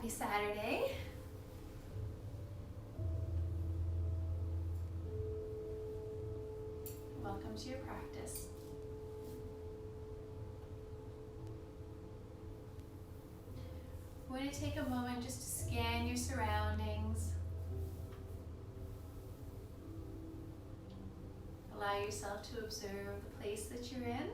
Happy Saturday. Welcome to your practice. We're going to take a moment just to scan your surroundings. Allow yourself to observe the place that you're in.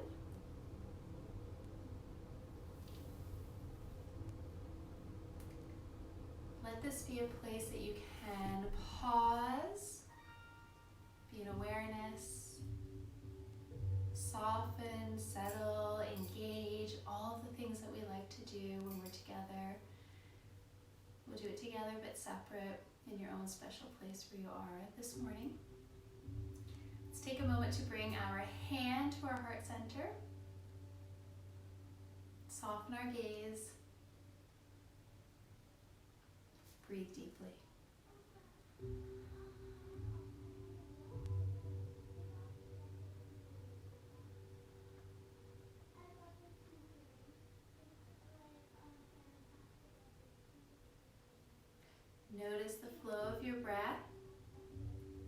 Let this be a place that you can pause, be in awareness, soften, settle, engage, all of the things that we like to do when we're together. We'll do it together but separate in your own special place where you are this morning. Let's take a moment to bring our hand to our heart center. Soften our gaze. Breathe deeply. Notice the flow of your breath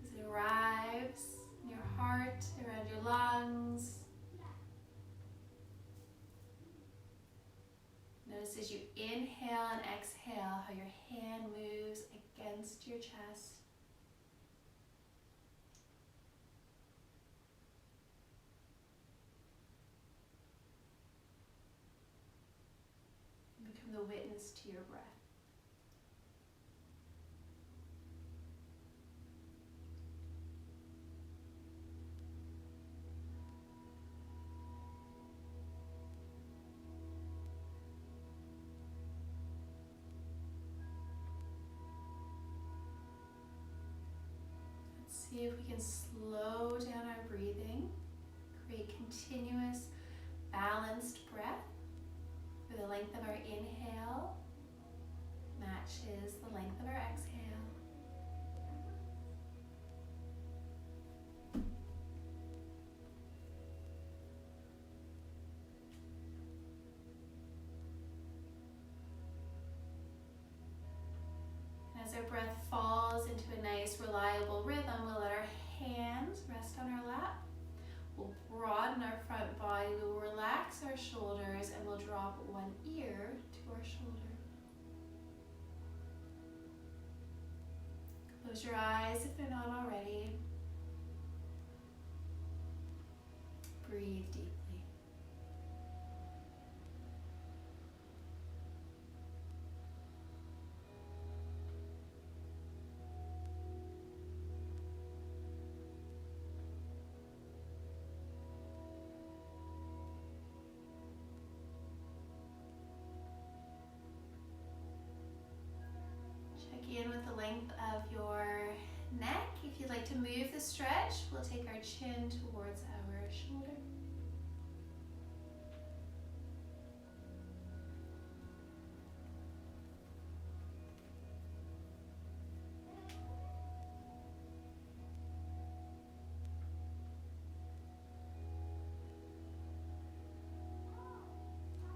as it arrives in your heart, around your lungs. Notice as you inhale and exhale how your hand moves against your chest. And become the witness to your breath. See if we can slow down our breathing, create continuous, balanced breath where the length of our inhale matches the length of our exhale. And as our breath falls into a nice, reliable rhythm, we'll let our hands rest on our lap. We'll broaden our front body, we'll relax our shoulders, and we'll drop one ear to our shoulder. Close your eyes if they're not already. Breathe deeply. In with the length of your neck. If you'd like to move the stretch, we'll take our chin towards our shoulder.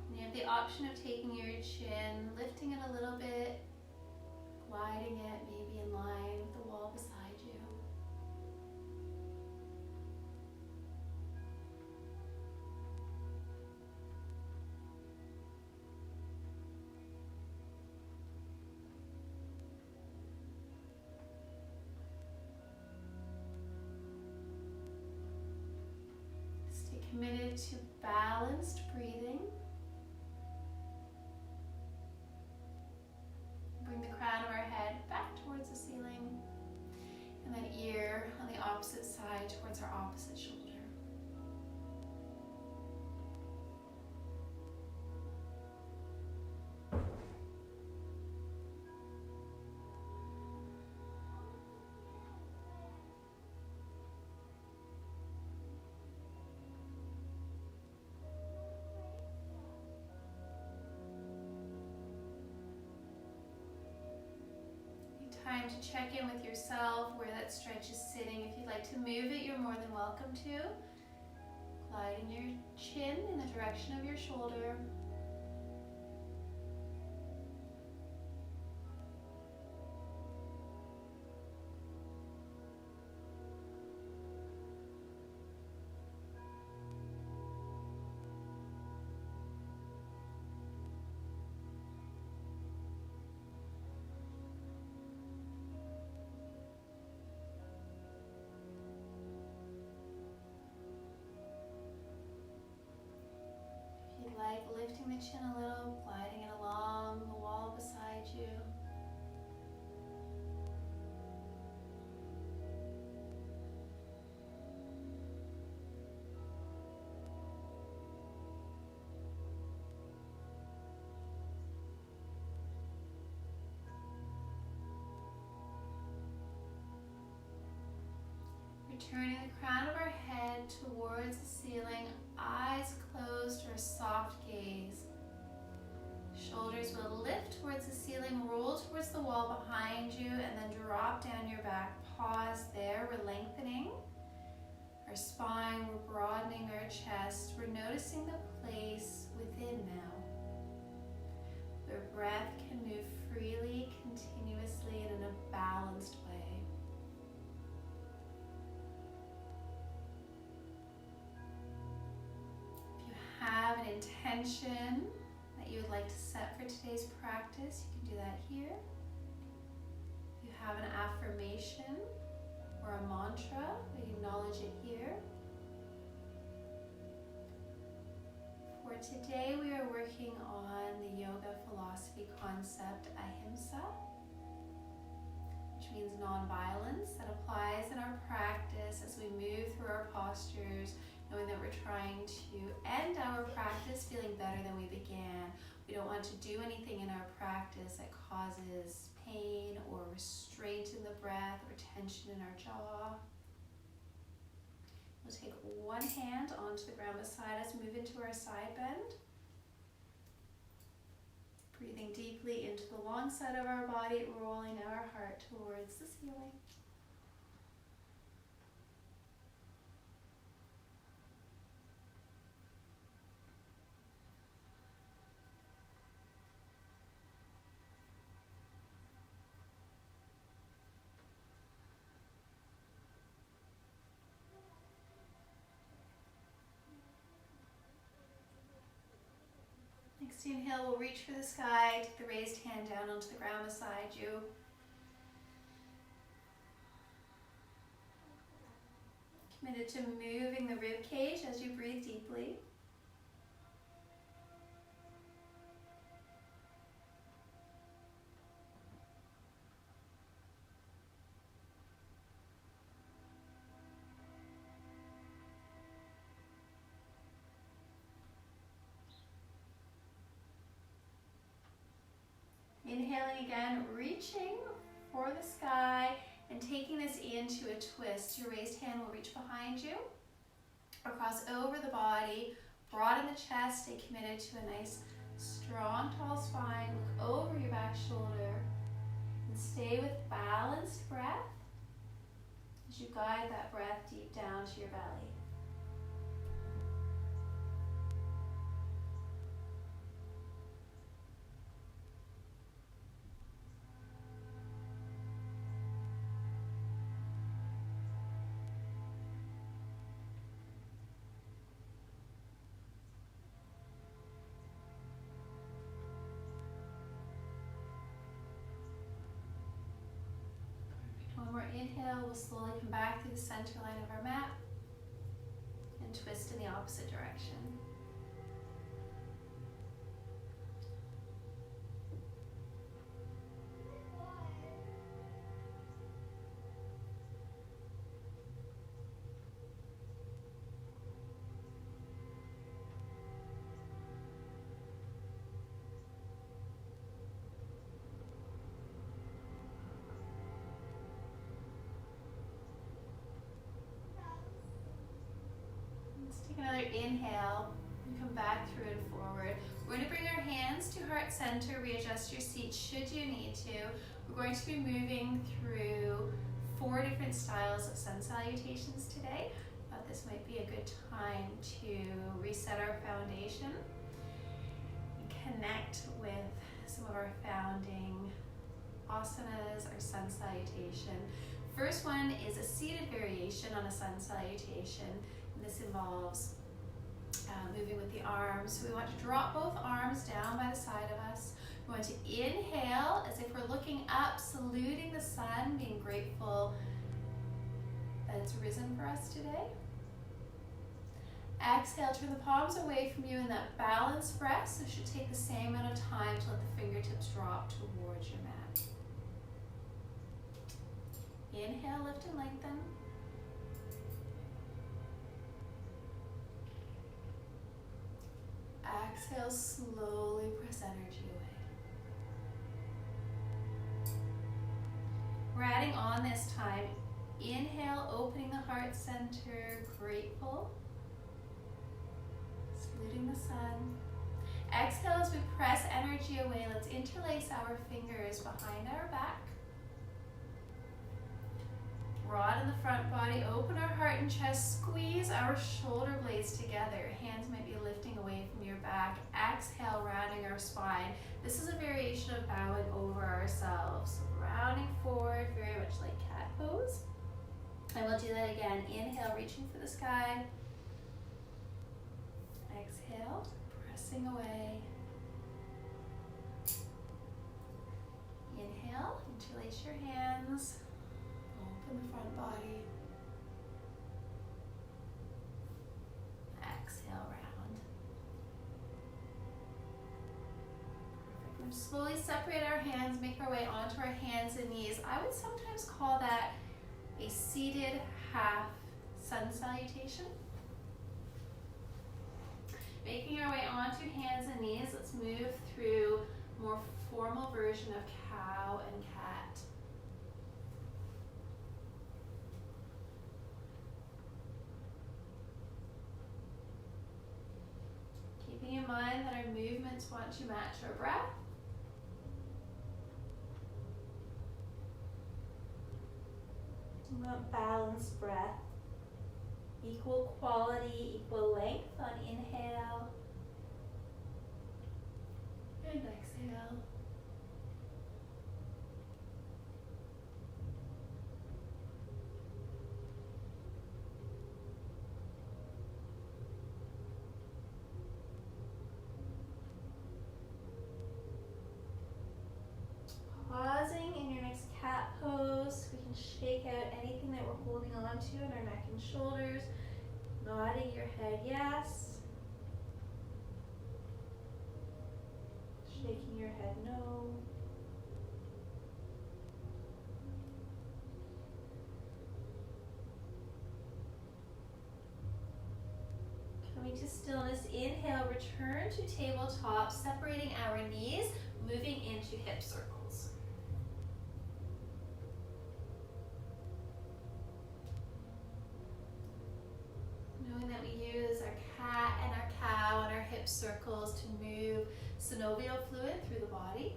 And you have the option of taking your chin, lifting it a little bit, gliding it maybe in line with the wall beside you. Stay committed to balanced breathing. Bring the crown of our head back towards the ceiling, and then ear on the opposite side towards our opposite shoulder. Time to check in with yourself where that stretch is sitting. If you'd like to move it, you're more than welcome to. Gliding your chin in the direction of your shoulder. lifting the chin a little, gliding it along the wall beside you. Turning the crown of our head towards the ceiling, eyes closed or a soft gaze. Shoulders will lift towards the ceiling, roll towards the wall behind you, and then drop down your back. Pause there, we're lengthening our spine, we're broadening our chest, we're noticing the place within now, where breath can move freely, continuously, and in a balanced way. Have an intention that you would like to set for today's practice, you can do that here. If you have an affirmation or a mantra, you acknowledge it here. For today, we are working on the yoga philosophy concept ahimsa, which means non-violence, that applies in our practice as we move through our postures, knowing that we're trying to end our practice feeling better than we began. We don't want to do anything in our practice that causes pain or restraint in the breath or tension in our jaw. We'll take one hand onto the ground beside us, move into our side bend. Breathing deeply into the long side of our body, rolling our heart towards the ceiling. Next inhale, we'll reach for the sky, take the raised hand down onto the ground beside you. Committed to moving the rib cage as you breathe deeply. Inhaling again, reaching for the sky and taking this into a twist. Your raised hand will reach behind you, or cross over the body, broaden the chest, stay committed to a nice, strong, tall spine. Look over your back shoulder and stay with balanced breath as you guide that breath deep down to your belly. One more inhale, we'll slowly come back through the center line of our mat and twist in the opposite direction. Another inhale, and come back through and forward. We're going to bring our hands to heart center, readjust your seat should you need to. We're going to be moving through 4 different styles of sun salutations today. I thought this might be a good time to reset our foundation and connect with some of our founding asanas, our sun salutation. First one is a seated variation on a sun salutation. This involves moving with the arms. So we want to drop both arms down by the side of us. We want to inhale as if we're looking up, saluting the sun, being grateful that it's risen for us today. Exhale, turn the palms away from you in that balanced breath. So it should take the same amount of time to let the fingertips drop towards your mat. Inhale, lift and lengthen. Exhale, slowly press energy away. We're adding on this time. Inhale, opening the heart center, grateful. Saluting the sun. Exhale as we press energy away. Let's interlace our fingers behind our back. Broaden the front body, open our heart and chest, squeeze our shoulder blades together. Hands might be lifting away from your back. Exhale, rounding our spine. This is a variation of bowing over ourselves. Rounding forward, very much like cat pose. And we'll do that again. Inhale, reaching for the sky. Exhale, pressing away. Inhale, interlace your hands. Open the front body. Exhale, round. Perfect. And slowly separate our hands, make our way onto our hands and knees. I would sometimes call that a seated half sun salutation. Making our way onto hands and knees, let's move through more formal version of cow and cat. Keeping in mind that our movements want to match our breath. We want balanced breath. Equal quality, equal length on inhale and exhale. Pausing in your next cat pose, we can shake out anything that we're holding on to in our neck and shoulders. Nodding your head yes. Shaking your head no. Coming to stillness, inhale, return to tabletop, separating our knees, moving into hip circles. Knowing that we use our cat and our cow and our hip circles to move synovial fluid through the body.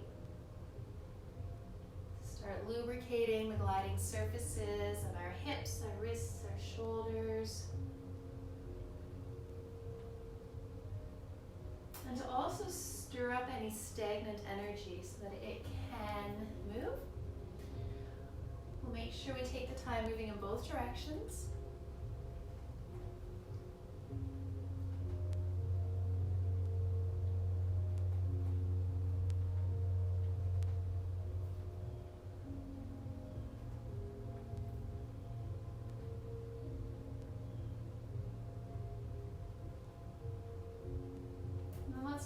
Start lubricating the gliding surfaces of our hips, our wrists, our shoulders. And to also stir up any stagnant energy so that it can move. We'll make sure we take the time moving in both directions.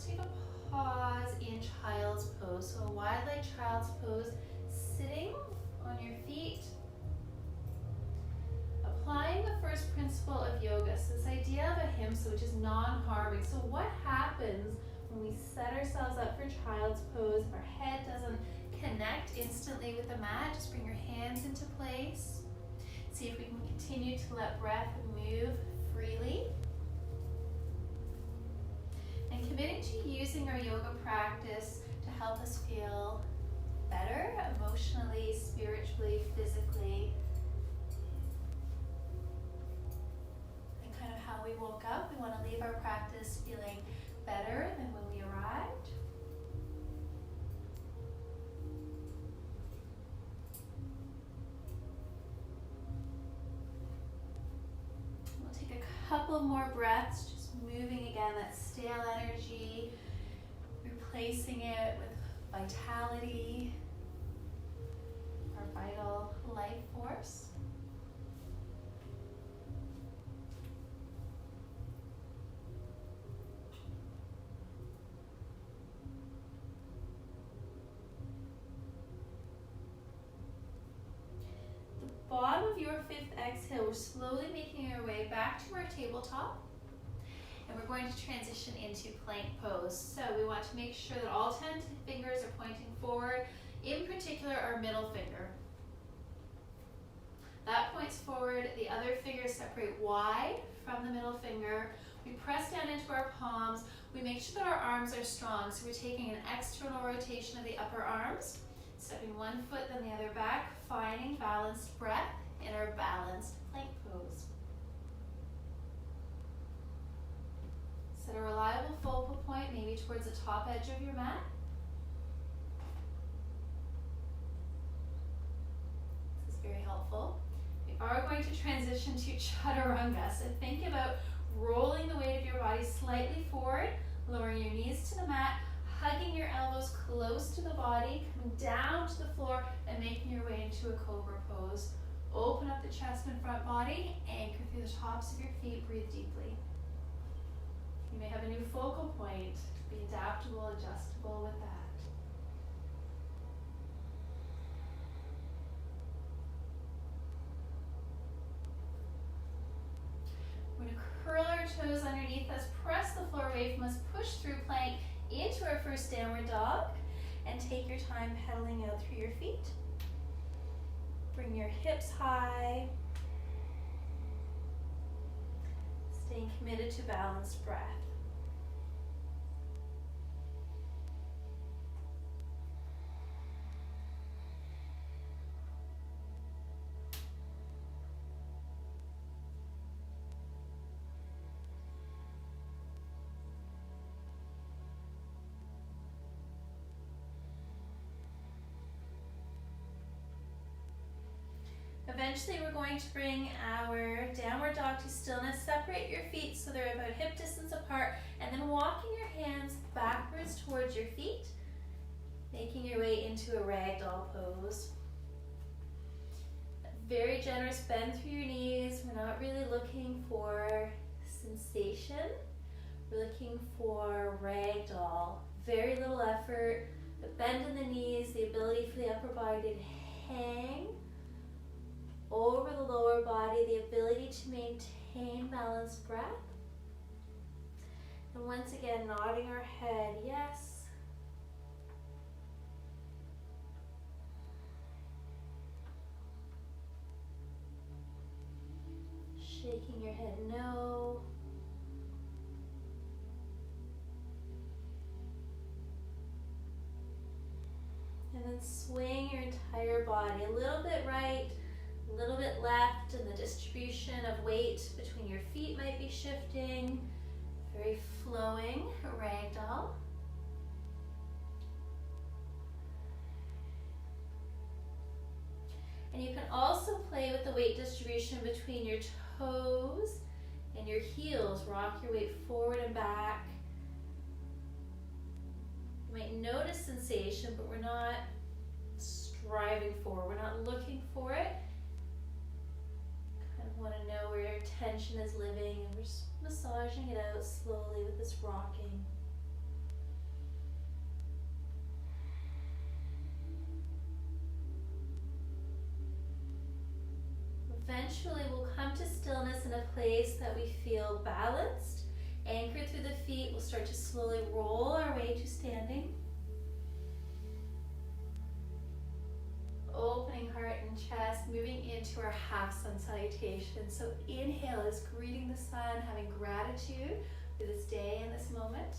Take a pause in child's pose. So a wide leg child's pose, sitting on your feet. Applying the first principle of yoga, so this idea of ahimsa, which is non-harming. So what happens when we set ourselves up for child's pose? If our head doesn't connect instantly with the mat, just bring your hands into place. See if we can continue to let breath move freely. And committing to using our yoga practice to help us feel better emotionally, spiritually, physically. And kind of how we woke up. We want to leave our practice feeling better than when we arrived. We'll take a couple more breaths, just moving again that stale energy, replacing it with vitality, our vital life force. bottom of your fifth exhale, we're slowly making our way back to our tabletop. And we're going to transition into plank pose. So we want to make sure that all 10 fingers are pointing forward, in particular our middle finger. That points forward, the other fingers separate wide from the middle finger. We press down into our palms. We make sure that our arms are strong. So we're taking an external rotation of the upper arms, stepping one foot then the other back, finding balanced breath in our balanced plank pose. Set a reliable focal point, maybe towards the top edge of your mat. This is very helpful. We are going to transition to chaturanga. So think about rolling the weight of your body slightly forward, lowering your knees to the mat, hugging your elbows close to the body, coming down to the floor, and making your way into a cobra pose. Open up the chest and front body, anchor through the tops of your feet, breathe deeply. You may have a new focal point. Be adaptable, adjustable with that. We're going to curl our toes underneath us, press the floor away from us, push through plank into our first downward dog, and take your time pedaling out through your feet. Bring your hips high, staying committed to balanced breath. Eventually, we're going to bring our downward dog to stillness. Separate your feet so they're about hip distance apart, and then walking your hands backwards towards your feet, making your way into a ragdoll pose. Very generous bend through your knees. We're not really looking for sensation. We're looking for ragdoll. Very little effort. The bend in the knees, the ability for the upper body to hang over the lower body, the ability to maintain balanced breath. And once again, nodding our head, yes. Shaking your head, no. And then swing your entire body, a little bit right, a little bit left, and the distribution of weight between your feet might be shifting. Very flowing, ragdoll. And you can also play with the weight distribution between your toes and your heels. Rock your weight forward and back. You might notice sensation, but we're not striving for it. We're not looking for it. Kind of want to know where your tension is living, and we're just massaging it out slowly with this rocking. Eventually, we'll come to stillness in a place that we feel balanced. Anchor through the feet. We'll start to slowly roll our way to standing. Opening heart and chest, moving into our half sun salutation. So inhale is greeting the sun, having gratitude for this day and this moment.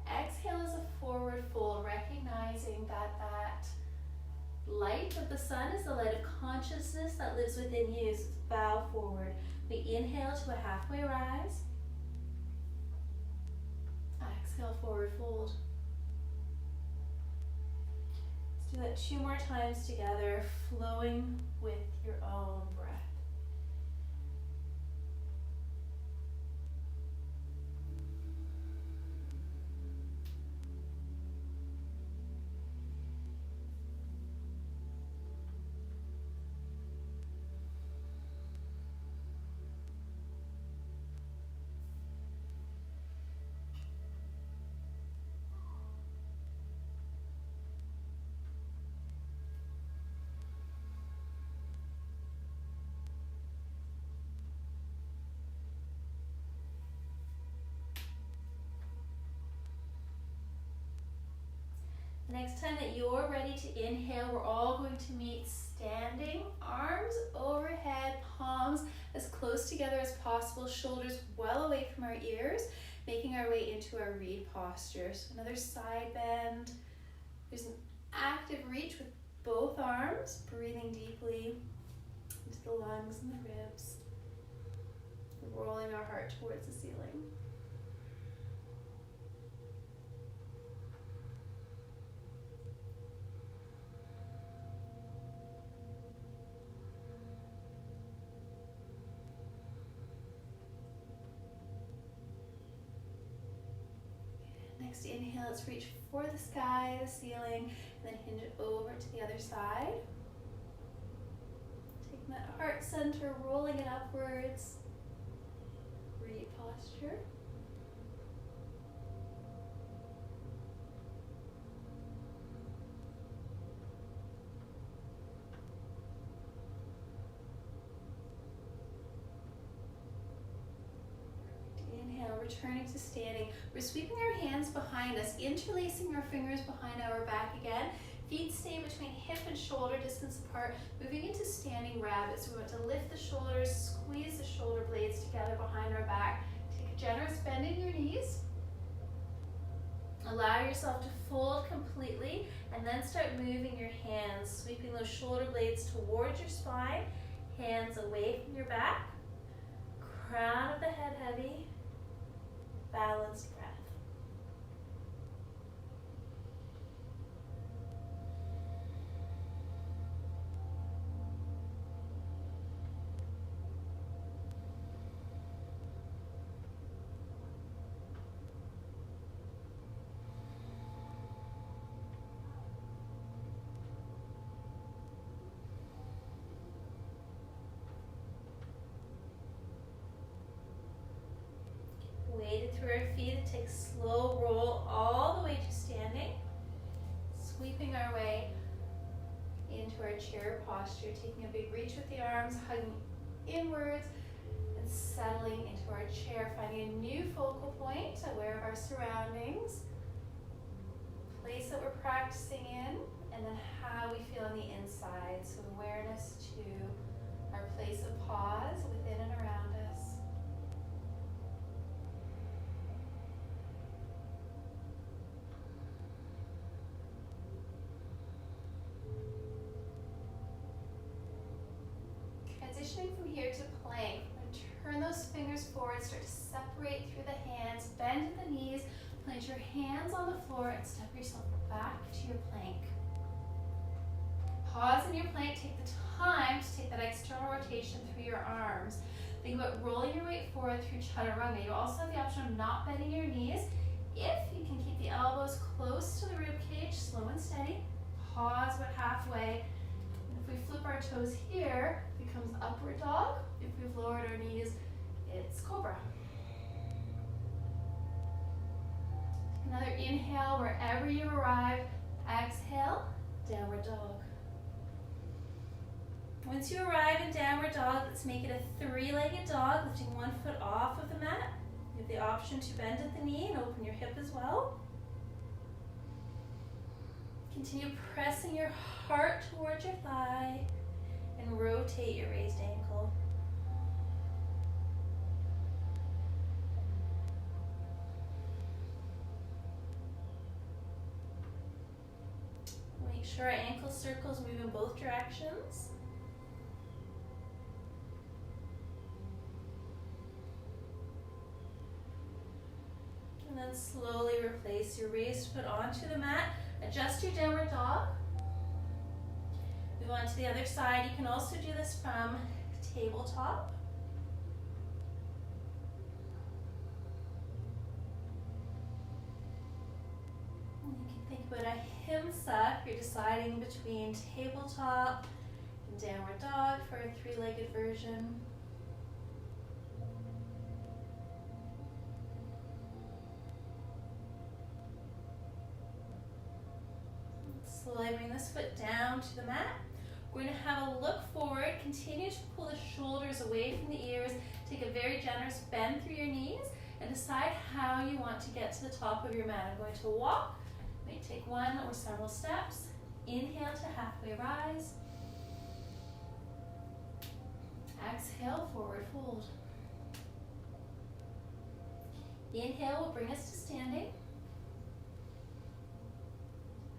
Exhale is a forward fold, recognizing that light of the sun is the light of consciousness that lives within you. So bow forward. We inhale to a halfway rise. Exhale, forward fold. Let's do that 2 more times together, flowing with your own breath. Next time that you're ready to inhale, we're all going to meet standing, arms overhead, palms as close together as possible, shoulders well away from our ears, making our way into our reed posture. So another side bend. There's an active reach with both arms, breathing deeply into the lungs and the ribs, rolling our heart towards the ceiling. Next inhale, let's reach for the sky, the ceiling, and then hinge it over to the other side. Taking that heart center, rolling it upwards. Reed posture. Inhale, returning to standing. We're sweeping our hands behind us, interlacing our fingers behind our back again. Feet stay between hip and shoulder distance apart, moving into standing rabbit. So we want to lift the shoulders, squeeze the shoulder blades together behind our back. Take a generous bend in your knees. Allow yourself to fold completely, and then start moving your hands, sweeping those shoulder blades towards your spine, hands away from your back, crown of the head heavy, balanced breath. Weighted through our feet, and take a slow roll all the way to standing. Sweeping our way into our chair posture, taking a big reach with the arms, hugging inwards, and settling into our chair, finding a new focal point, aware of our surroundings, place that we're practicing in, and then how we feel on the inside. So awareness to our place of pause within and around us. Transitioning from here to plank, turn those fingers forward, start to separate through the hands, bend at the knees, plant your hands on the floor and step yourself back to your plank. Pause in your plank, take the time to take that external rotation through your arms. Think about rolling your weight forward through chaturanga. You also have the option of not bending your knees. If you can keep the elbows close to the rib cage, slow and steady, pause about halfway. If we flip our toes here, it becomes upward dog. If we've lowered our knees, it's cobra. Another inhale wherever you arrive. Exhale, downward dog. Once you arrive in downward dog, let's make it a three-legged dog, lifting one foot off of the mat. You have the option to bend at the knee and open your hip as well. Continue pressing your heart towards your thigh and rotate your raised ankle. Make sure our ankle circles move in both directions. And then slowly replace your raised foot onto the mat. Adjust your downward dog. Move on to the other side. You can also do this from tabletop. And you can think about a himsa if you're deciding between tabletop and downward dog for a three-legged version. Slowly bring this foot down to the mat. We're going to have a look forward. Continue to pull the shoulders away from the ears. Take a very generous bend through your knees and decide how you want to get to the top of your mat. I'm going to walk You may take one or several steps. Inhale to halfway rise. Exhale, forward fold. Inhale will bring us to standing.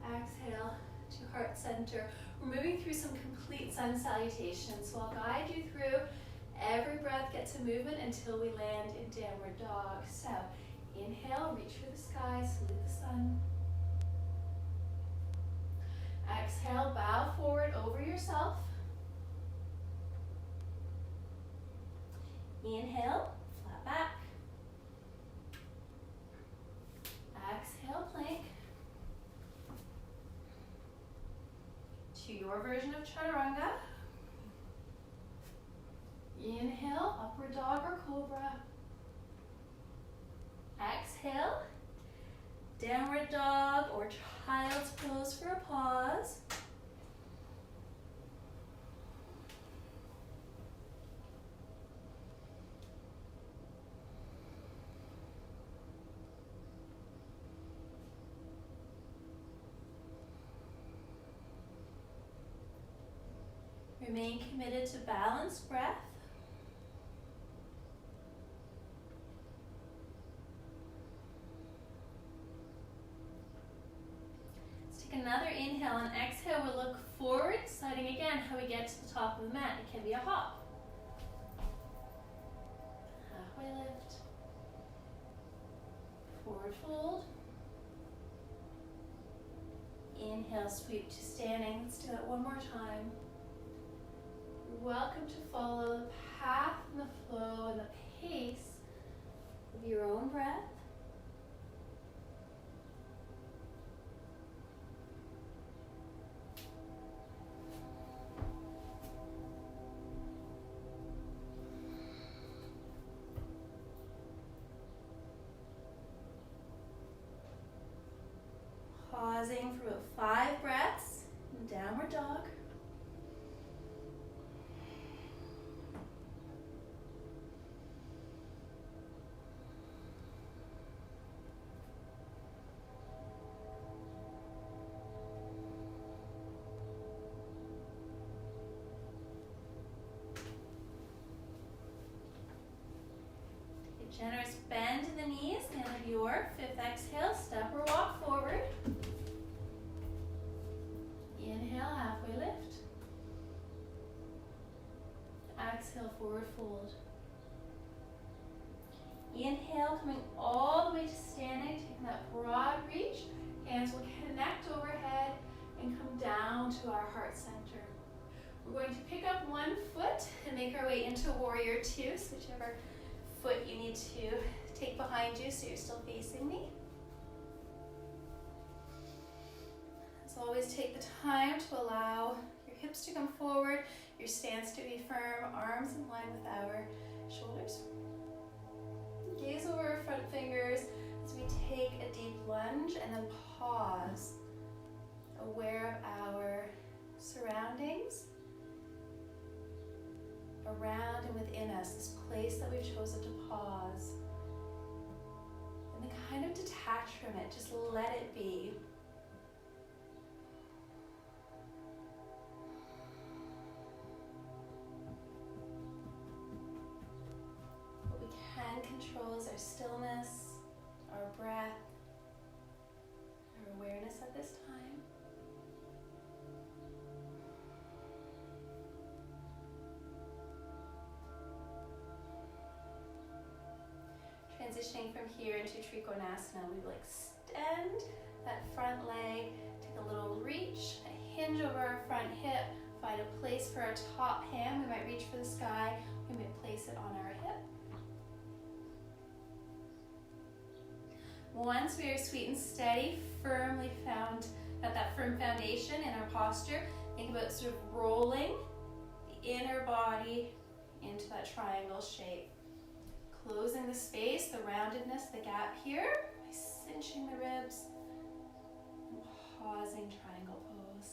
Exhale to heart center. We're moving through some complete sun salutations, so I'll guide you through. Every breath gets a movement until we land in downward dog. So inhale, reach for the sky, salute the sun. Exhale, bow forward over yourself. Inhale, flat back. Exhale, plank. To your version of chaturanga. Inhale, upward dog or cobra. Exhale, downward dog or child's pose for a pause. Remain committed to balanced breath. Let's take another inhale and exhale. We'll look forward, deciding again how we get to the top of the mat. It can be a hop. Halfway lift. Forward fold. Inhale, sweep to standing. Let's do that one more time. You're welcome to follow the path and the flow and the pace of your own breath. Pausing for about 5 breaths in downward dog. Generous bend in the knees, and of your 5th exhale, step or walk forward. Inhale, halfway lift. Exhale, forward fold. Inhale, coming all the way to standing, taking that broad reach. Hands will connect overhead and come down to our heart center. We're going to pick up one foot and make our way into warrior 2, so whichever foot you need to take behind you so you're still facing me. As always, take the time to allow your hips to come forward, your stance to be firm, arms in line with our shoulders. Gaze over our front fingers as we take a deep lunge and then pause, aware of our surroundings, around and within us, this place that we've chosen to pause. And then kind of detach from it, just let it be. What we can control is our stillness, our breath, our awareness at this time. Transitioning from here into Trikonasana, we will extend that front leg, take a little reach, a hinge over our front hip, find a place for our top hand. We might reach for the sky, we might place it on our hip. Once we are sweet and steady, firmly found at that firm foundation in our posture, think about sort of rolling the inner body into that triangle shape. Closing the space, the roundedness, the gap here, by cinching the ribs, and pausing triangle pose.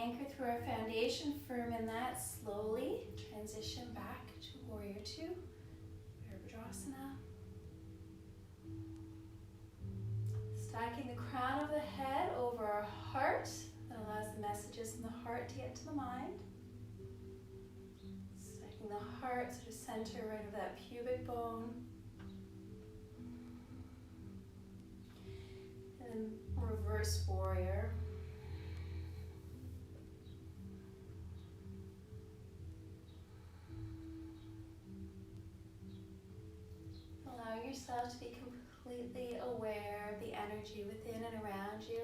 anchor through our foundation, firm in that. Slowly transition back to Warrior Two, Virabhadrasana. Stacking the crown of the head over our heart. That allows the messages in the heart to get to the mind. Stacking the heart sort of center right over that pubic bone. And then reverse warrior. Allowing yourself to be completely aware of the energy within and around you,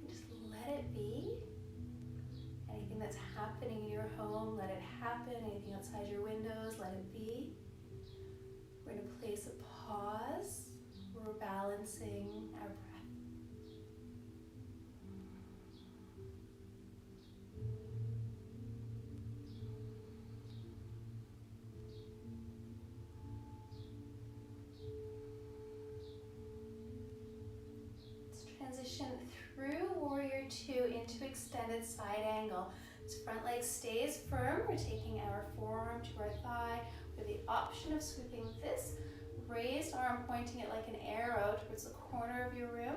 and just let it be. Anything that's happening in your home, let it happen. Anything outside your windows, let it be. We're in a place of pause where we're balancing our breath. Transition through Warrior Two into extended side angle. This front leg stays firm. We're taking our forearm to our thigh with the option of sweeping this raised arm, pointing it like an arrow towards the corner of your room,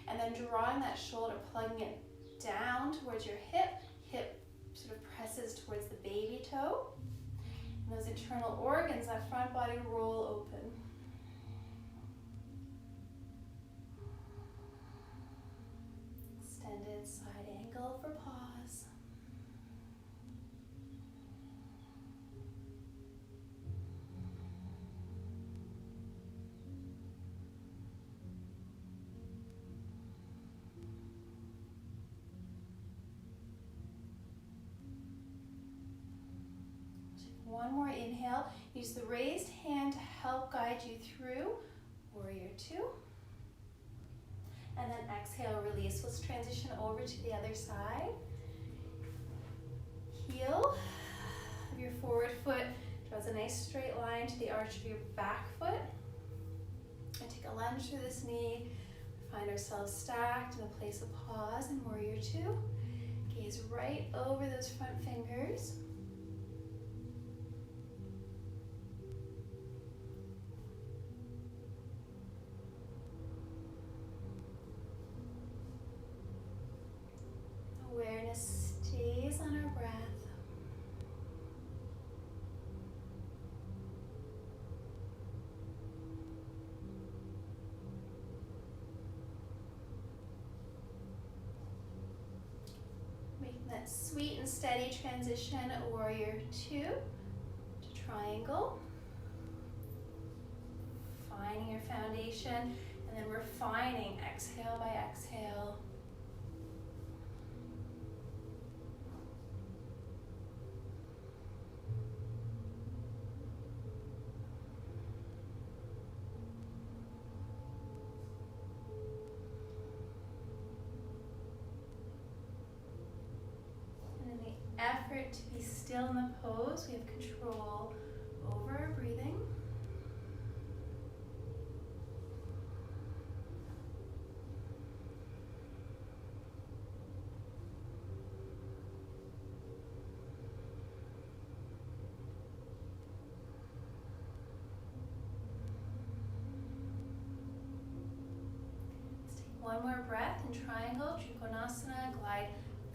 and then drawing that shoulder, plugging it down towards your hip. Hip sort of presses towards the baby toe. And those internal organs, that front body roll open. Extended side angle for pause. One more inhale. Use the raised hand to help guide you through Warrior Two. And then exhale, release. Let's transition over to the other side. Heel of your forward foot draws a nice straight line to the arch of your back foot. And take a lunge through this knee. Find ourselves stacked in a place of pause in Warrior Two. Gaze right over those front fingers. Awareness stays on our breath. Making that sweet and steady transition, Warrior Two to triangle. Finding your foundation and then refining exhale by exhale. Effort to be still in the pose. We have control over our breathing. Let's take one more breath in triangle, Trikonasana, glide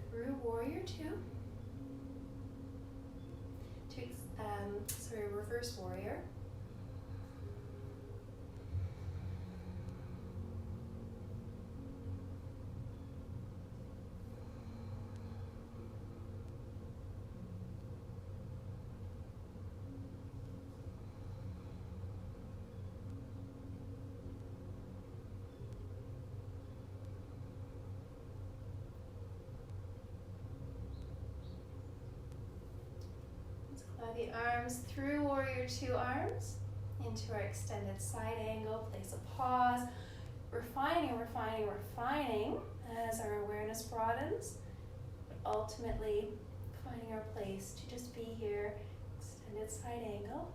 through Warrior Two. Reverse warrior. The arms through Warrior Two arms into our extended side angle, place of pause, refining, refining, refining as our awareness broadens, but ultimately finding our place to just be here, extended side angle.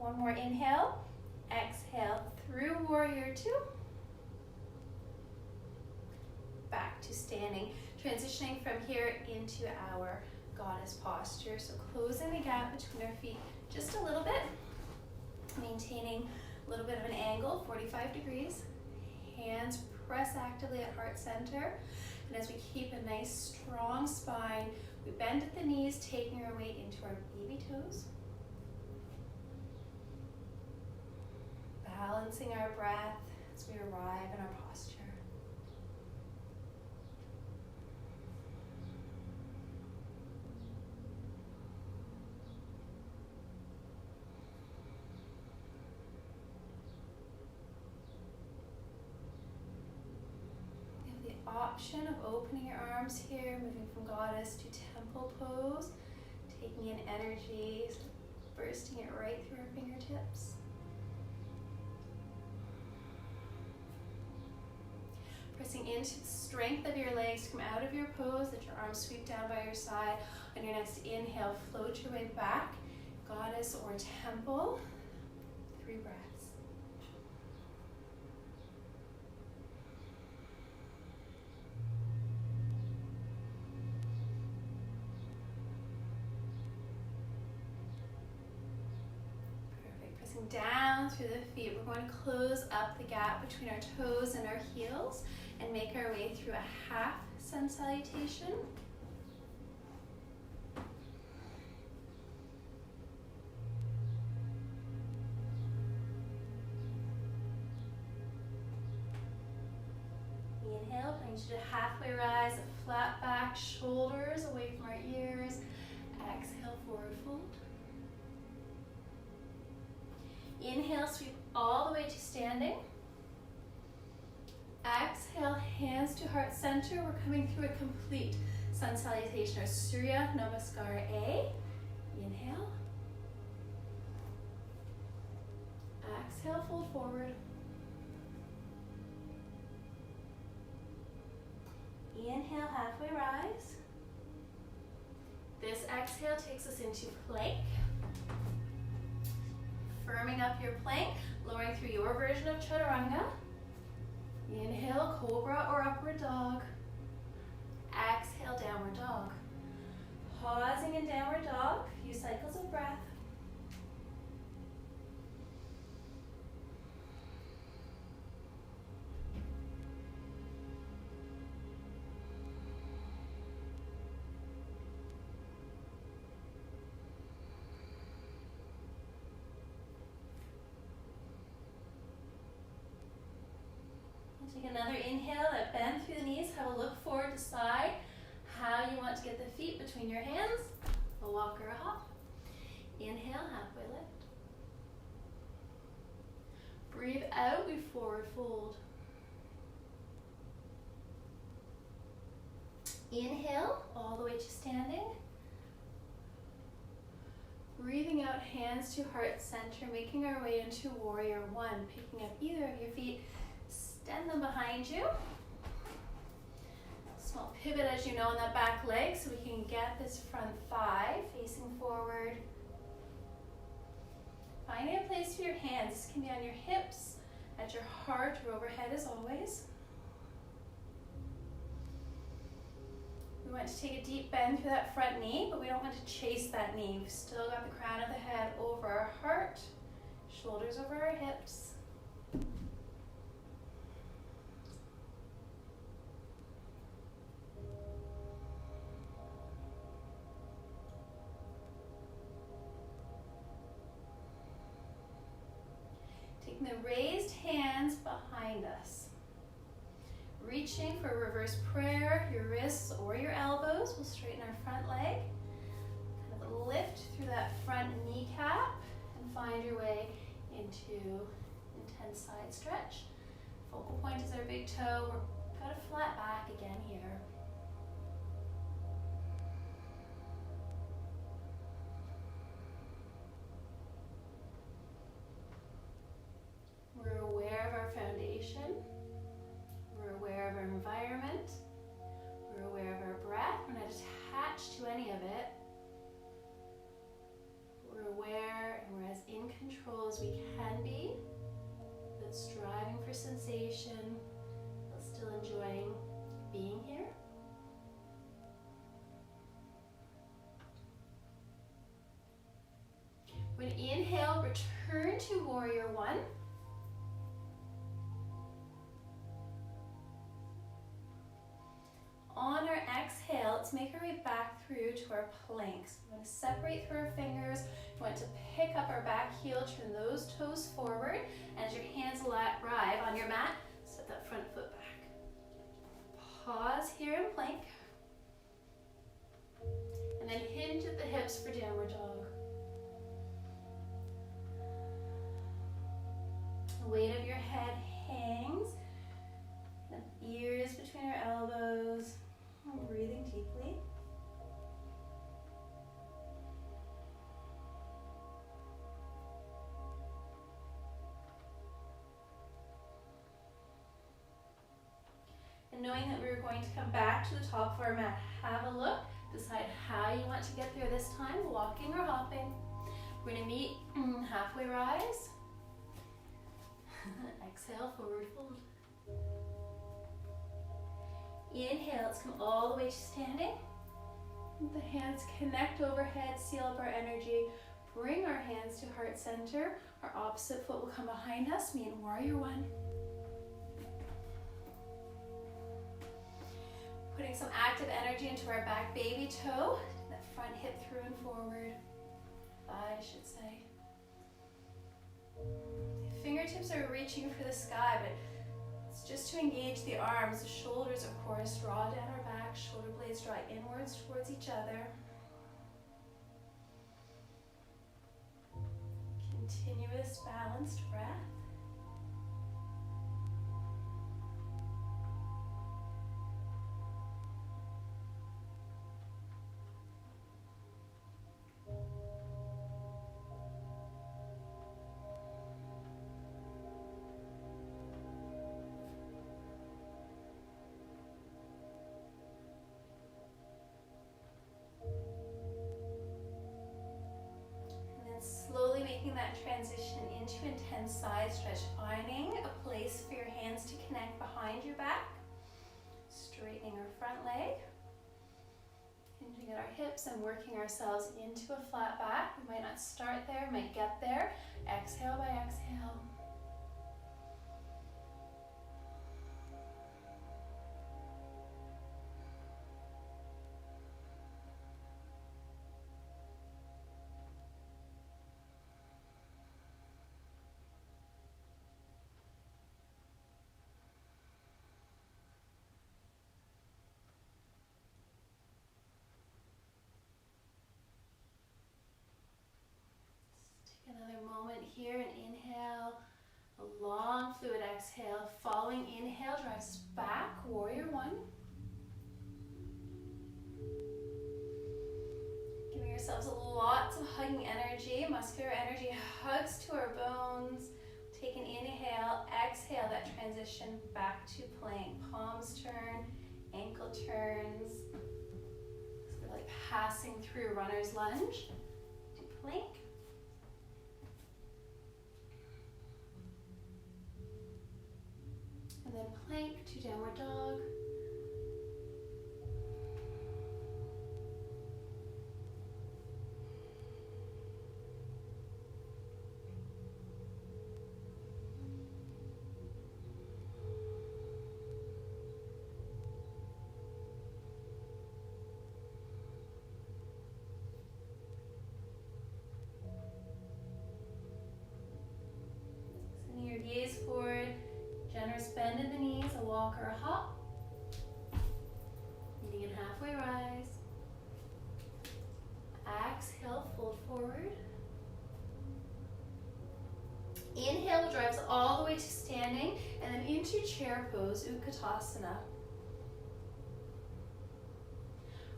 One more inhale. Exhale through warrior two. Back to standing. Transitioning from here into our goddess posture. So closing the gap between our feet just a little bit. Maintaining a little bit of an angle, 45 degrees. Hands press actively at heart center. And as we keep a nice strong spine, we bend at the knees, taking our weight into our baby toes. Balancing our breath as we arrive in our posture. Option of opening your arms here, moving from goddess to temple pose, taking in energy, bursting it right through our fingertips. Pressing into the strength of your legs, come out of your pose, let your arms sweep down by your side. On your next inhale, float your way back, goddess or temple. 3 breaths. Down through the feet. We're going to close up the gap between our toes and our heels and make our way through a half sun salutation. Inhale, brings you to halfway rise, a flat back, shoulders away from our ears. Exhale, forward fold. Inhale, sweep all the way to standing. Exhale, hands to heart center. We're coming through a complete sun salutation, or Surya Namaskar A. Inhale. Exhale, fold forward. Inhale, halfway rise. This exhale takes us into plank. Firming up your plank, lowering through your version of chaturanga. Inhale, cobra or upward dog. Exhale, downward dog. Pausing in downward dog, a few cycles of breath. Take another inhale, that bend through the knees, have a look forward, decide how you want to get the feet between your hands, a walk or a hop. Inhale, halfway lift. Breathe out, we forward fold. Inhale, all the way to standing. Breathing out, hands to heart center, making our way into warrior one, picking up either of your feet. Extend them behind you. Small pivot, as you know, on that back leg so we can get this front thigh facing forward. Finding a place for your hands. This can be on your hips, at your heart, or overhead as always. We want to take a deep bend through that front knee, but we don't want to chase that knee. We've still got the crown of the head over our heart, shoulders over our hips. Taking the raised hands behind us. Reaching for reverse prayer, your wrists or your elbows will straighten our front leg. Kind of a lift through that front kneecap and find your way into intense side stretch. Focal point is our big toe. We've got a flat back again here. We're aware of our foundation. We're aware of our environment. We're aware of our breath. We're not attached to any of it. We're aware and we're as in control as we can be, but striving for sensation, but still enjoying being here. When inhale, return to warrior one. On our exhale, let's make our way back through to our planks. We want to separate through our fingers. We want to pick up our back heel, turn those toes forward. And as your hands arrive on your mat, set that front foot back. Pause here in plank. And then hinge at the hips for downward dog. The weight of your head hangs. The ears between our elbows. Breathing deeply. And knowing that we're going to come back to the top of our mat, have a look, decide how you want to get there this time, walking or hopping. We're going to meet halfway rise. Exhale, forward fold. Inhale, let's come all the way to standing. The hands connect overhead, seal up our energy. Bring our hands to heart center. Our opposite foot will come behind us, meet in warrior one. Putting some active energy into our back baby toe. That front hip through and forward. Thigh, I should say. Fingertips are reaching for the sky, but it's just to engage the arms. The shoulders, of course, draw down our back. Shoulder blades draw inwards towards each other. Continuous, balanced breath. Slowly making that transition into intense side stretch, finding a place for your hands to connect behind your back, straightening our front leg, hinging at our hips and working ourselves into a flat back. We might not start there, might get there. Exhale by exhale. Another moment here, and inhale, a long fluid exhale. Following inhale drives us back, warrior one. Giving yourselves lots of hugging energy, muscular energy, hugs to our bones. Take an inhale, exhale that transition back to plank. Palms turn, ankle turns. So we're like passing through runner's lunge to plank. And then plank to downward dog. Sending your gaze forward. Generous bend in the knees, a walk or a hop. Meeting in halfway rise. Exhale, fold forward. Inhale drives all the way to standing, and then into chair pose, Utkatasana.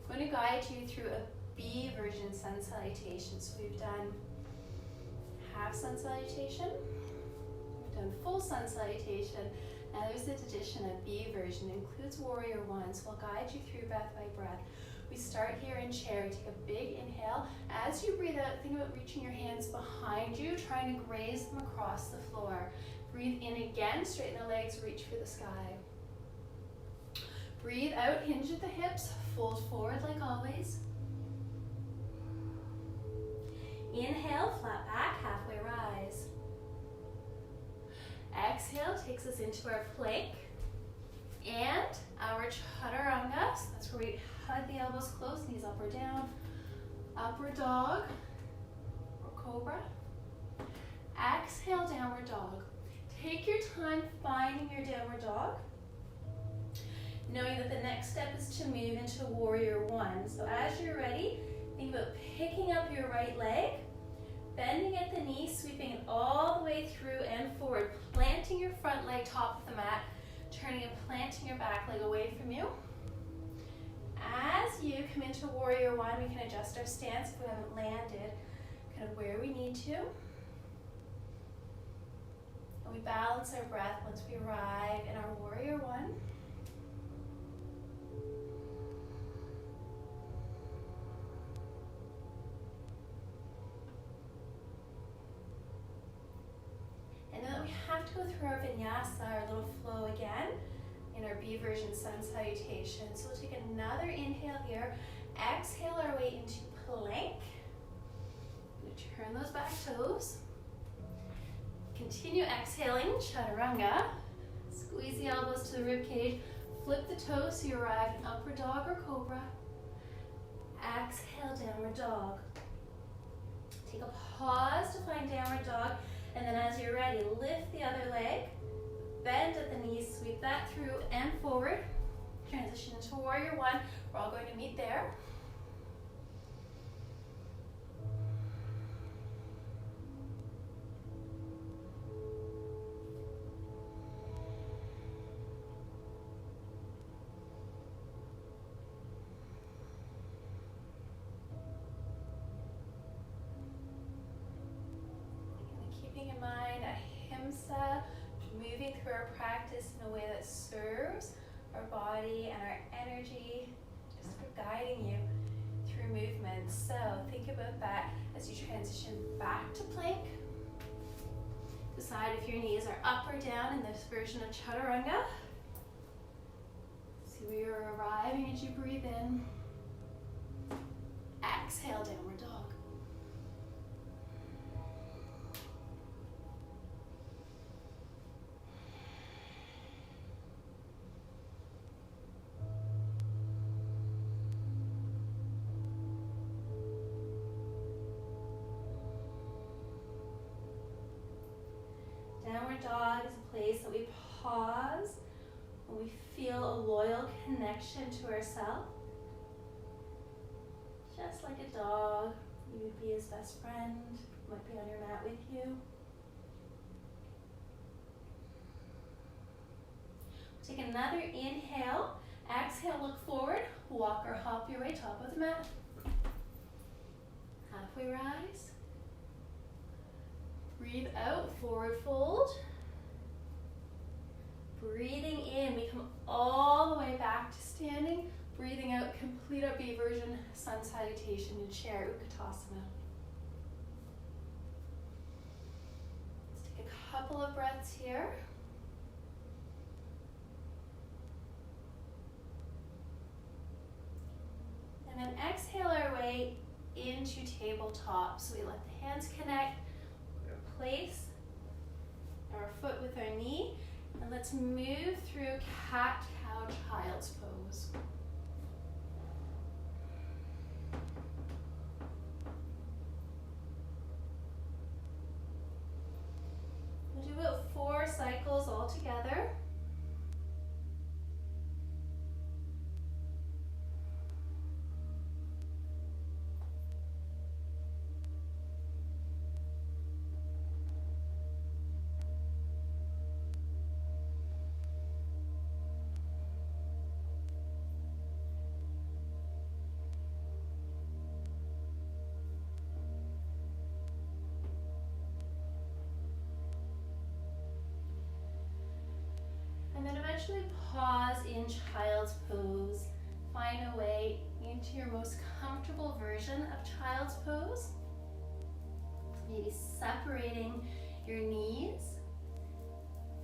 I'm going to guide you through a B version Sun Salutation. So we've done half Sun Salutation. Done full Sun Salutation. Now there's this addition of B version, includes warrior one, so I'll guide you through breath by breath. We start here in chair. We take a big inhale. As you breathe out, think about reaching your hands behind you, trying to graze them across the floor. Breathe in again, straighten the legs, reach for the sky. Breathe out, hinge at the hips, fold forward like always. Inhale, flat back, halfway rise. Exhale takes us into our plank and our chaturanga. So that's where we hug the elbows close, knees up or down. Upward dog or cobra. Exhale, downward dog. Take your time finding your downward dog, knowing that the next step is to move into warrior one. So as you're ready, think about picking up your right leg, bending at the knee, sweeping it all the way through and forward, planting your front leg top of the mat, turning and planting your back leg away from you. As you come into warrior one, we can adjust our stance if we haven't landed kind of where we need to. And we balance our breath once we arrive in our warrior one. And then we have to go through our vinyasa, our little flow again, in our B version Sun Salutation. So we'll take another inhale here, exhale our way into plank. Turn those back toes. Continue exhaling, chaturanga. Squeeze the elbows to the rib cage. Flip the toes so you arrive in upward dog or cobra. Exhale, downward dog. Take a pause to find downward dog, and then as you're ready, lift the other leg, bend at the knees, sweep that through and forward. Transition into warrior one. We're all going to meet there. In mind, ahimsa, moving through our practice in a way that serves our body and our energy, just for guiding you through movements. So think about that as you transition back to plank. Decide if your knees are up or down in this version of chaturanga. See where you're arriving as you breathe in. Exhale, downward dog. Downward dog is a place that we pause when we feel a loyal connection to ourselves. Just like a dog, you would be his best friend, might be on your mat with you. Take another inhale, exhale, look forward, walk or hop your way top of the mat. Halfway rise. Breathe out, forward fold. Breathing in, we come all the way back to standing. Breathing out, complete our B version Sun Salutation in chair, Utkatasana. Let's take a couple of breaths here. And then exhale our way into tabletop. So we let the hands connect. Place our foot with our knee, and let's move through cat, cow, child's pose. We'll do about 4 cycles all together. Pause in child's pose. find a way into your most comfortable version of child's pose. Maybe separating your knees.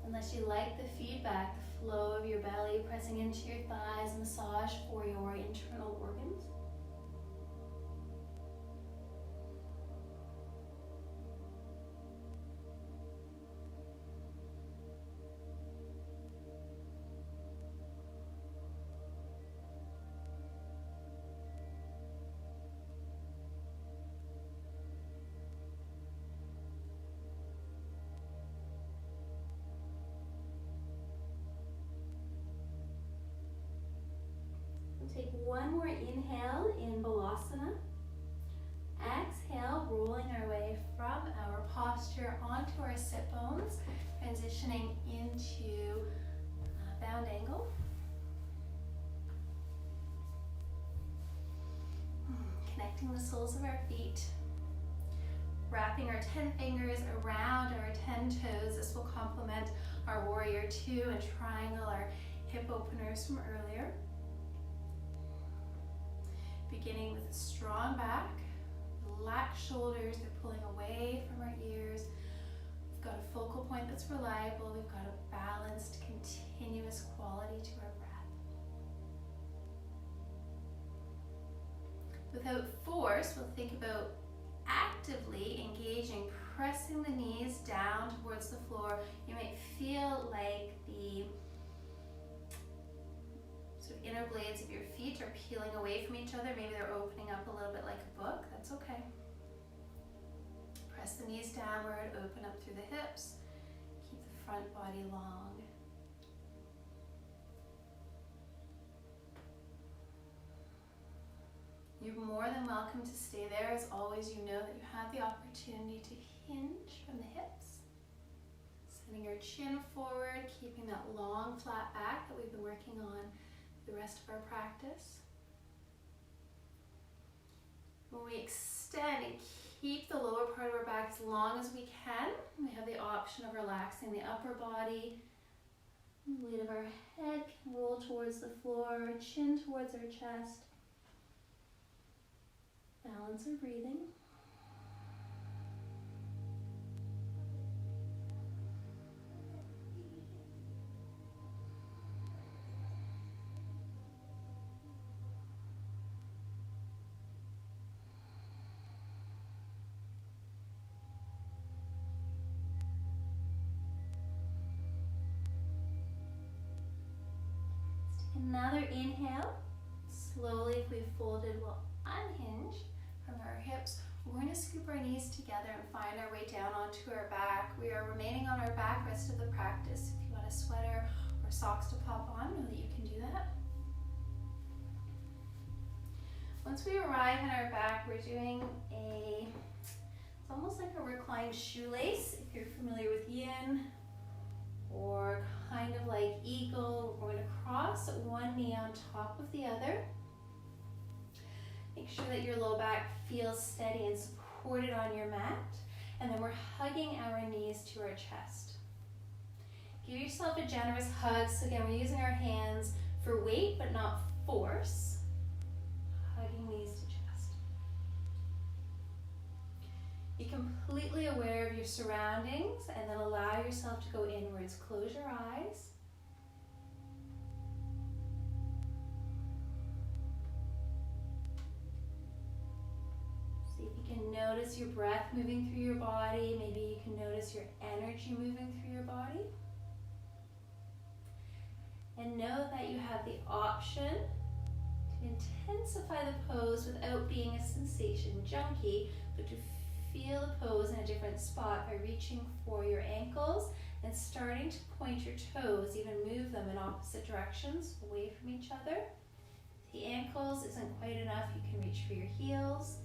Unless you like the feedback, the flow of your belly pressing into your thighs, massage for your internal organs. Take one more inhale in Balasana. Exhale, rolling our way from our posture onto our sit bones, transitioning into bound angle. Connecting the soles of our feet. Wrapping our 10 fingers around our 10 toes. This will complement our warrior 2 and triangle, our hip openers from earlier. Beginning with a strong back, relaxed shoulders, they're pulling away from our ears. We've got a focal point that's reliable. We've got a balanced, continuous quality to our breath. Without force, we'll think about actively engaging, pressing the knees down towards the floor. You might feel like the sort of inner blades of your feet are peeling away from each other. Maybe they're opening up a little bit like a book. That's okay. Press the knees downward, open up through the hips. Keep the front body long. You're more than welcome to stay there. As always, you know that you have the opportunity to hinge from the hips. Sending your chin forward, keeping that long, flat back that we've been working on the rest of our practice. When we extend and keep the lower part of our back as long as we can, we have the option of relaxing the upper body. The weight of our head can roll towards the floor, chin towards our chest. Balance our breathing. Another inhale. Slowly, if we've folded, we'll unhinge from our hips. We're going to scoop our knees together and find our way down onto our back. We are remaining on our back rest of the practice. If you want a sweater or socks to pop on, know that you can do that. Once we arrive in our back, we're doing it's almost like a reclined shoelace, if you're familiar with yin, or kind of like eagle. We're going to cross one knee on top of the other. Make sure that your low back feels steady and supported on your mat. And then we're hugging our knees to our chest. Give yourself a generous hug. So again, we're using our hands for weight, but not force. Hugging knees to chest. Be completely aware of your surroundings and then allow yourself to go inwards. Close your eyes. See if you can notice your breath moving through your body. Maybe you can notice your energy moving through your body. And know that you have the option to intensify the pose without being a sensation junkie, but to feel the pose in a different spot by reaching for your ankles and starting to point your toes, even move them in opposite directions away from each other. If the ankles isn't quite enough, you can reach for your heels.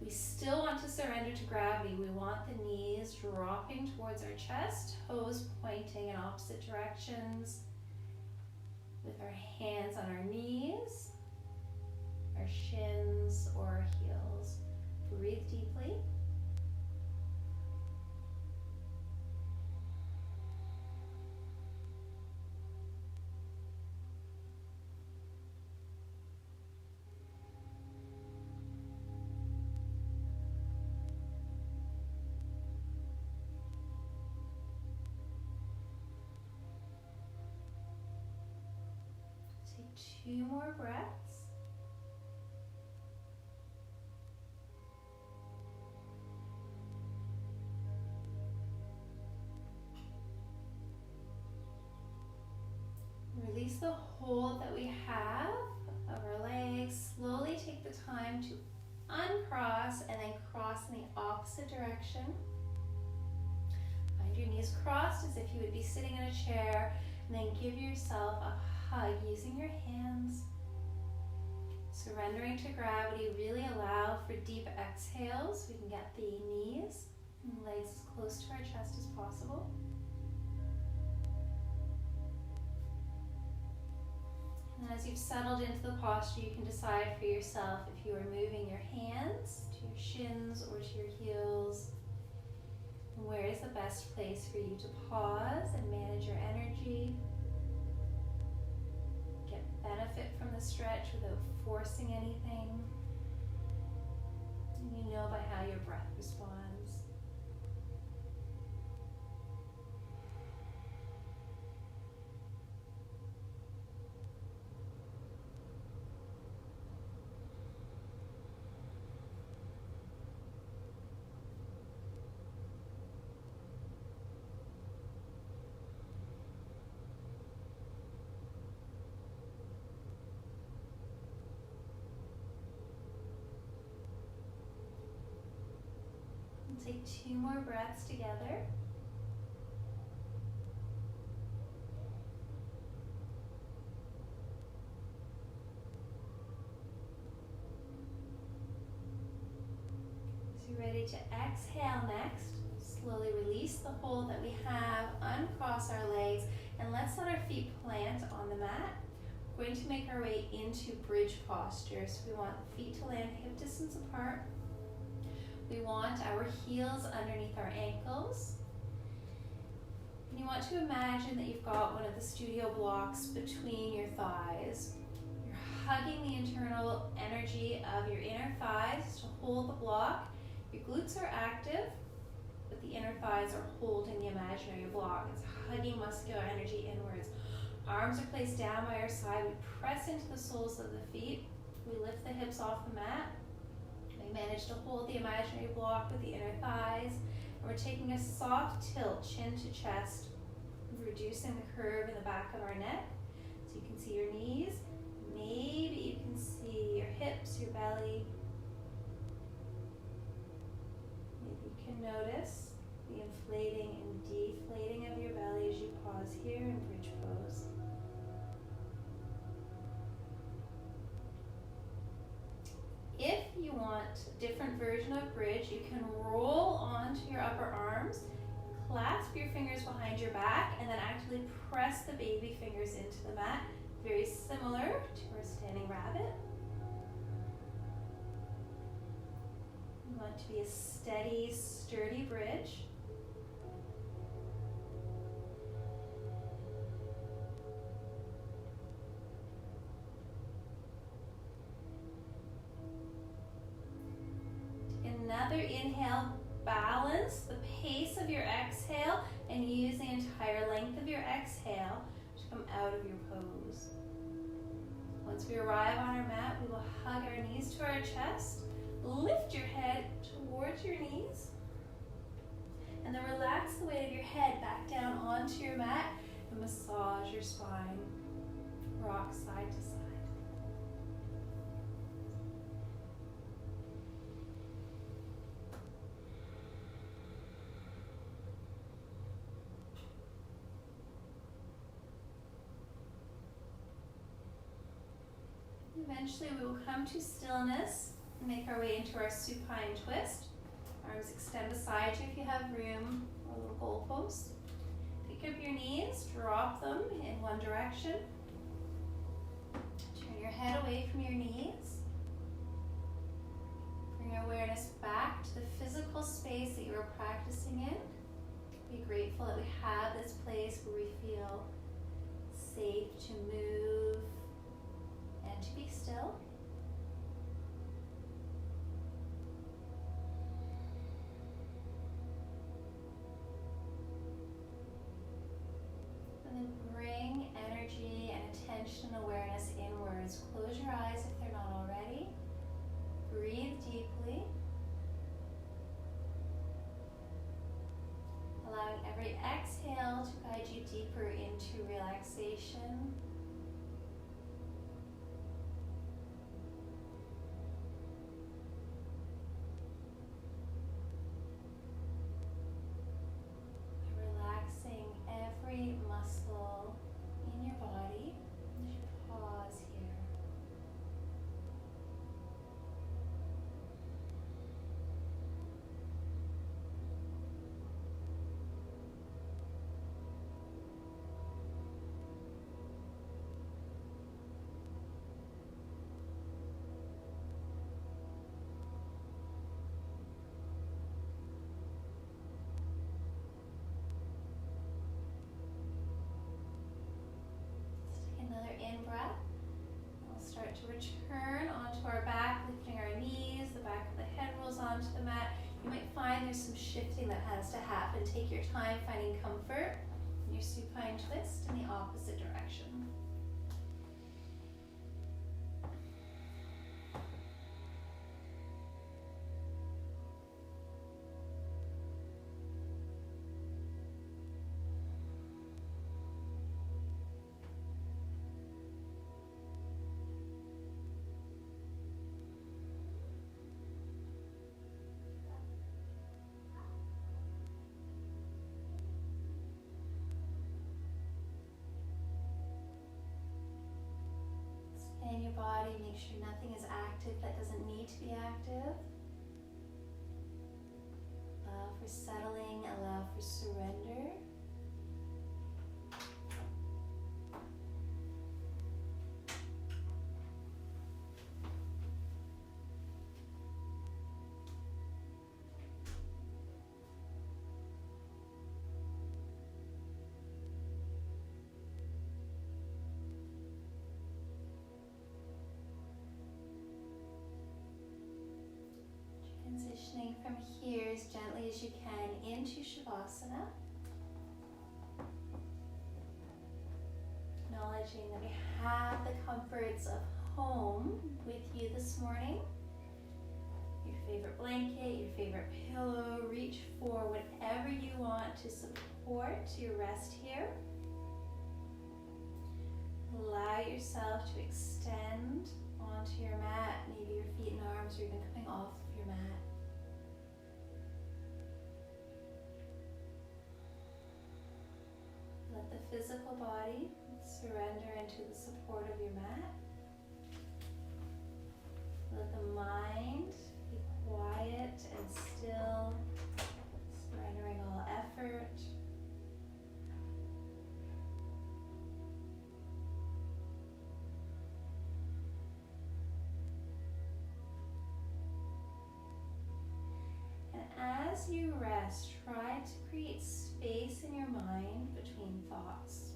We still want to surrender to gravity. We want the knees dropping towards our chest, toes pointing in opposite directions, with our hands on our knees, our shins, or our heels. Breathe deeply. 2 more breaths. Release the hold that we have of our legs. Slowly take the time to uncross and then cross in the opposite direction. Find your knees crossed as if you would be sitting in a chair, and then give yourself a hug using your hands. Surrendering to gravity, really allow for deep exhales. We can get the knees and legs as close to our chest as possible. And as you've settled into the posture, you can decide for yourself if you are moving your hands to your shins or to your heels. And where is the best place for you to pause and manage your energy? Get benefit from the stretch without forcing anything. And you know by how your breath responds. Take 2 more breaths together. So you're ready to exhale next. Slowly release the hold that we have, uncross our legs, and let's let our feet plant on the mat. We're going to make our way into bridge posture. So we want the feet to land hip distance apart. We want our heels underneath our ankles. And you want to imagine that you've got one of the studio blocks between your thighs. You're hugging the internal energy of your inner thighs to hold the block. Your glutes are active, but the inner thighs are holding the imaginary block. It's hugging muscular energy inwards. Arms are placed down by our side. We press into the soles of the feet. We lift the hips off the mat. We manage to hold the imaginary block with the inner thighs. And we're taking a soft tilt, chin to chest, reducing the curve in the back of our neck. So you can see your knees. Maybe you can see your hips, your belly. Maybe you can notice the inflating and deflating of your belly as you pause here in bridge pose. If you want a different version of bridge, you can roll onto your upper arms, clasp your fingers behind your back, and then actually press the baby fingers into the mat. Very similar to our standing rabbit. You want to be a steady, sturdy bridge. Another inhale, balance the pace of your exhale and use the entire length of your exhale to come out of your pose. Once we arrive on our mat, we will hug our knees to our chest, lift your head towards your knees, and then relax the weight of your head back down onto your mat and massage your spine. Rock side to side. Eventually we will come to stillness and make our way into our supine twist. Arms extend beside you if you have room, or a little goal pose. Pick up your knees, drop them in one direction. Turn your head away from your knees. Bring your awareness back to the physical space that you are practicing in. Be grateful that we have this place where we feel safe to move and to be still. And then bring energy and attention and awareness inward exhale to guide you deeper into relaxation. Relaxing every muscle in your body as you pause here. Another in-breath. We'll start to return onto our back, lifting our knees, the back of the head rolls onto the mat. You might find there's some shifting that has to happen. Take your time finding comfort in your supine twist in the opposite direction. Scan your body, make sure nothing is active that doesn't need to be active. Allow for settling, allow for surrender. Transitioning from here as gently as you can into Shavasana. Acknowledging that we have the comforts of home with you this morning. Your favorite blanket, your favorite pillow, reach for whatever you want to support your rest here. Allow yourself to extend onto your mat. Maybe your feet and arms are even coming off of your mat. Let the physical body surrender into the support of your mat. Let the mind be quiet and still, surrendering all effort. As you rest, try to create space in your mind between thoughts.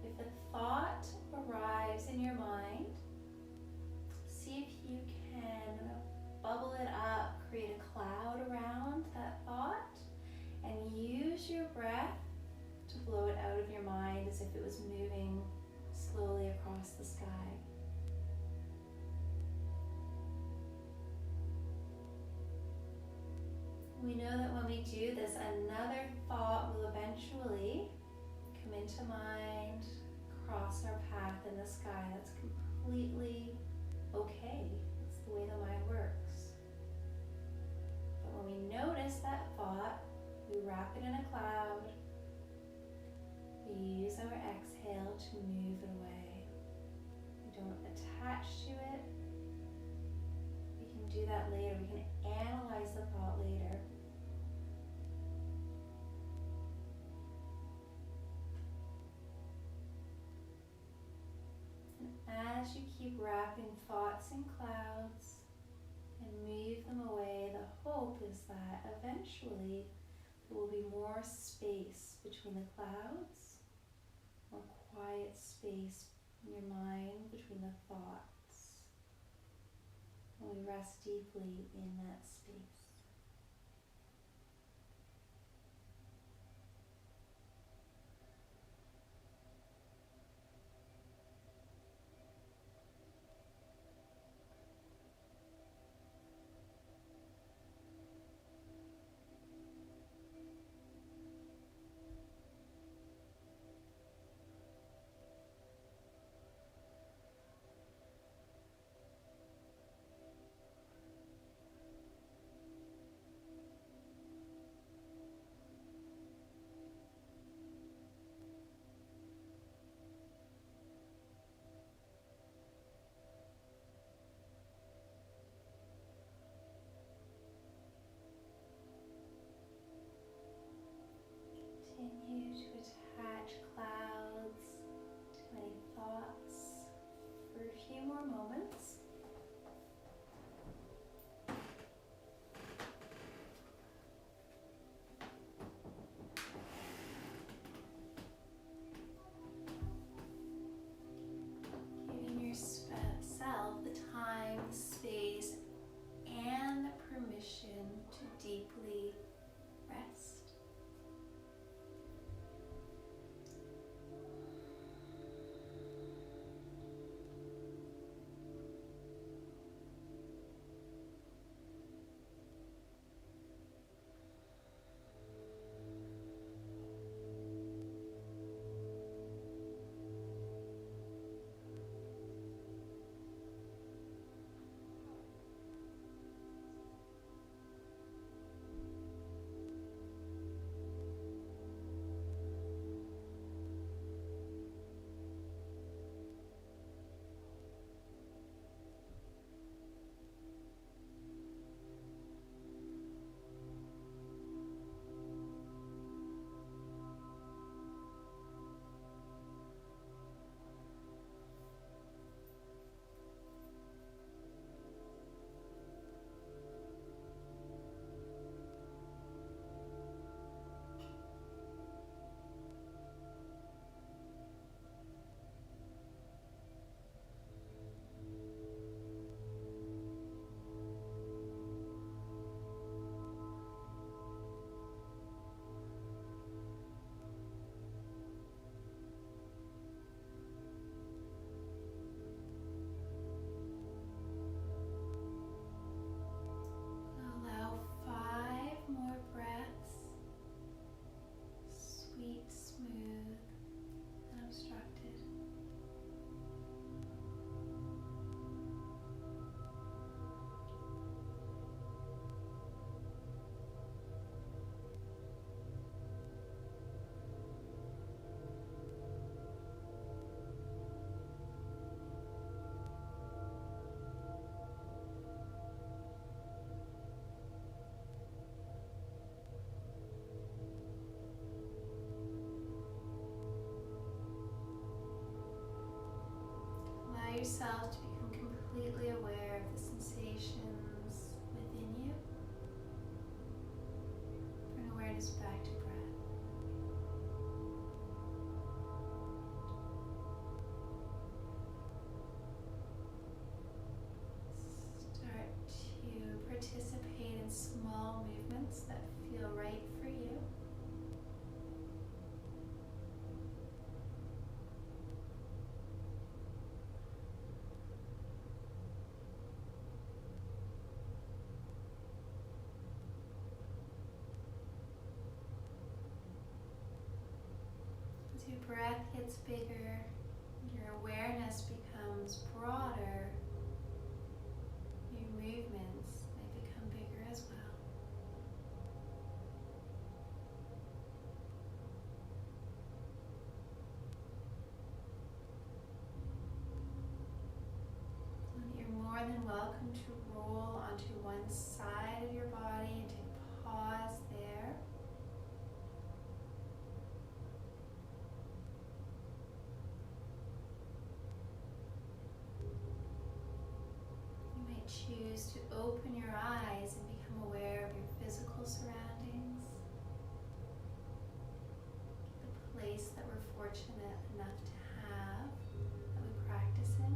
If a thought arrives in your mind, see if you can bubble it up, create a cloud around that thought, and use your breath to blow it out of your mind as if it was moving slowly across the sky. We know that when we do this, another thought will eventually come into mind, cross our path in the sky. That's completely okay. It's the way the mind works. But when we notice that thought, we wrap it in a cloud. We use our exhale to move it away. We don't attach to it. We can do that later. We can analyze the thought later. As you keep wrapping thoughts in clouds and move them away, the hope is that eventually there will be more space between the clouds, more quiet space in your mind between the thoughts, and we rest deeply in that space. more moments. Giving yourself the time, the space, and the permission to deeply rest. Allow 5 more breaths, sweet, smooth, unobstructed. Allow yourself to become completely aware of the sensations within you. Bring awareness back to breath. Start to participate in small movements that feel right for you. As your breath gets bigger, your awareness becomes broader, your movements may become bigger as well. And you're more than welcome to roll onto one side of your body and to pause there. You might choose to open your eyes and become aware of your physical surroundings, the place that we're fortunate enough to have, that we practice in.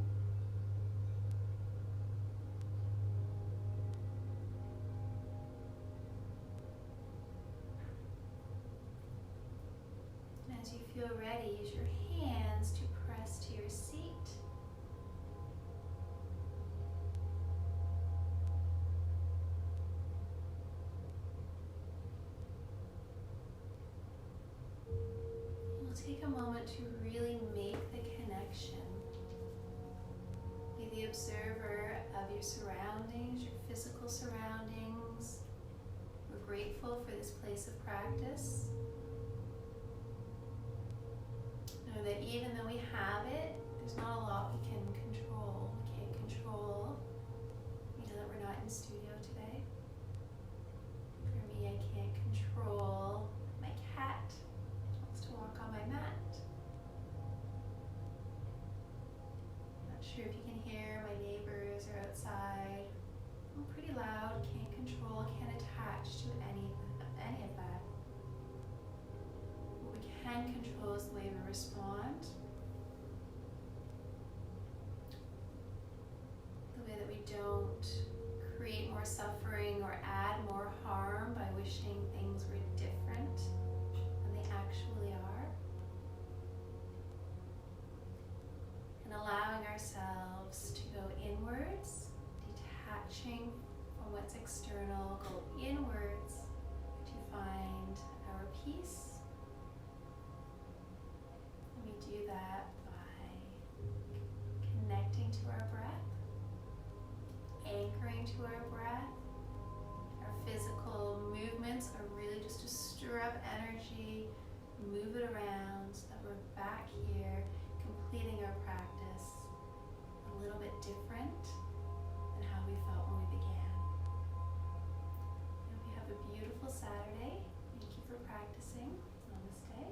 And as you feel ready, use your hands to press to your seat. We'll take a moment to really make the connection. Be the observer of your surroundings, your physical surroundings. We're grateful for this place of practice. Know that even though we have it, there's not a lot we can control. We can't control, that we're not in studio today. For me, I can't control my cat. He wants to walk on my mat. Not sure if you can hear attached to any of that. What we can control is the way we respond, the way that we don't create more suffering or add more harm by wishing things were different than they actually are. And allowing ourselves to go inwards, detaching from what's external, go inwards to find our peace. And we do that by connecting to our breath, anchoring to our breath. Our physical movements are really just to stir up energy, move it around so that we're back here completing our practice a little bit different than how we felt when we began. I hope you have a beautiful Saturday. Thank you for practicing on this day.